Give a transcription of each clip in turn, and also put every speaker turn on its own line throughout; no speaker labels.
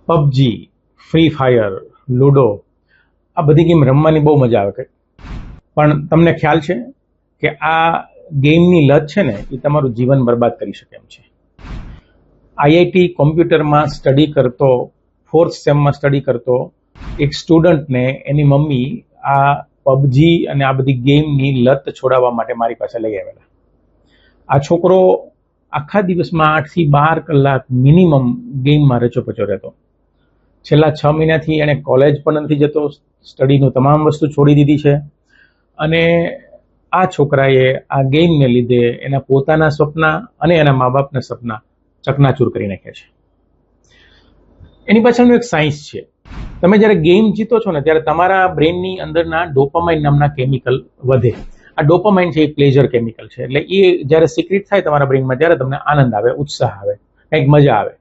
PUBG, free fire, ludo આ બધી game રમવાની બહુ મજા આવે. પણ તમને ખ્યાલ છે કે આ ગેમની લત છે ને એ તમારું જીવન બરબાદ કરી શકે એમ છે. આઈઆઈટી કોમ્પ્યુટરમાં સ્ટડી કરતો, 4th સેમમાં સ્ટડી કરતો એક સ્ટુડન્ટને એની મમ્મી આ પબજી અને આ બધી ગેમની લત છોડાવવા માટે મારી પાસે લઈ આવેલા. આ છોકરો આખા દિવસમાં 8 થી 12 કલાક મિનિમમ ગેમમાં રચોપચો રહેતો. છેલ્લા 6 મહિનાથી એણે કોલેજ પણ નથી જતો, સ્ટડીનું તમામ વસ્તુ છોડી દીધી છે. અને આ છોકરાએ આ ગેમને લીધે એના પોતાના સપના અને એના મા બાપના સપના ચકનાચૂર કરી નાખ્યા છે. એની પાછળનું એક સાયન્સ છે. તમે જ્યારે ગેમ જીતો છો ને ત્યારે તમારા બ્રેનની અંદરના ડોપામાઇન નામના કેમિકલ વધે. આ ડોપામાઇન છે એ પ્લેઝર કેમિકલ છે. એટલે એ જ્યારે સિક્રેટ થાય તમારા બ્રેનમાં ત્યારે તમને આનંદ આવે, ઉત્સાહ આવે, કંઈક મજા આવે.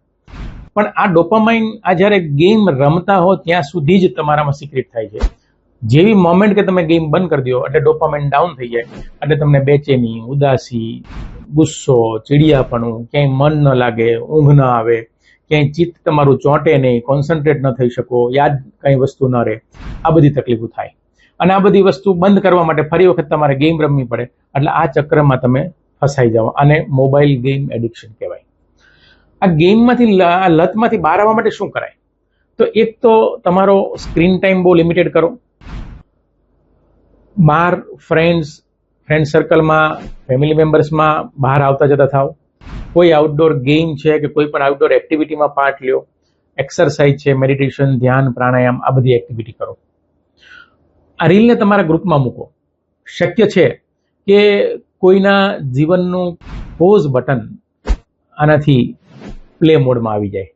પણ આ ડોપામાઇન આ જ્યારે ગેમ રમતા હો ત્યાં સુધી જ તમારામાં સિક્રેટ થાય છે. જેવી મોમેન્ટ કે તમે ગેમ બંધ કરી દો એટલે ડોપામાઇન ડાઉન થઈ જાય, એટલે તમને બેચેની, ઉદાસી, ગુસ્સો, ચીડિયાપણું, ક્યાંય મન ન લાગે, ઊંઘ ન આવે, ક્યાંય ચિત્ત તમારું ચોંટે નહીં, કોન્સન્ટ્રેટ ન થઈ શકો, યાદ કંઈ વસ્તુ ન રહે, આ બધી તકલીફો થાય. અને આ બધી વસ્તુ બંધ કરવા માટે ફરી વખત તમારે ગેમ રમવી પડે. એટલે આ ચક્રમાં તમે ફસાઈ જાઓ. અને મોબાઈલ ગેમ એડિક્શન કહેવાય. આ ગેમમાંથી, આ લતમાંથી બહાર આવવા માટે શું કરાય? તો એક તો તમારો સ્ક્રીન ટાઈમ બહુ લિમિટેડ કરો. બહાર ફ્રેન્ડ સર્કલમાં, ફેમિલી મેમ્બર્સમાં બહાર આવતા જતા થાવ. કોઈ આઉટડોર ગેમ છે કે કોઈ પણ આઉટડોર એક્ટિવિટીમાં પાર્ટ લ્યો. એક્સરસાઇઝ છે, મેડિટેશન, ધ્યાન, પ્રાણાયામ, આ બધી એક્ટિવિટી કરો. આ રીલને તમારા ગ્રુપમાં મૂકો. શક્ય છે કે કોઈના જીવનનું પોઝ બટન આનાથી પ્લે મોડમાં આવી જાય.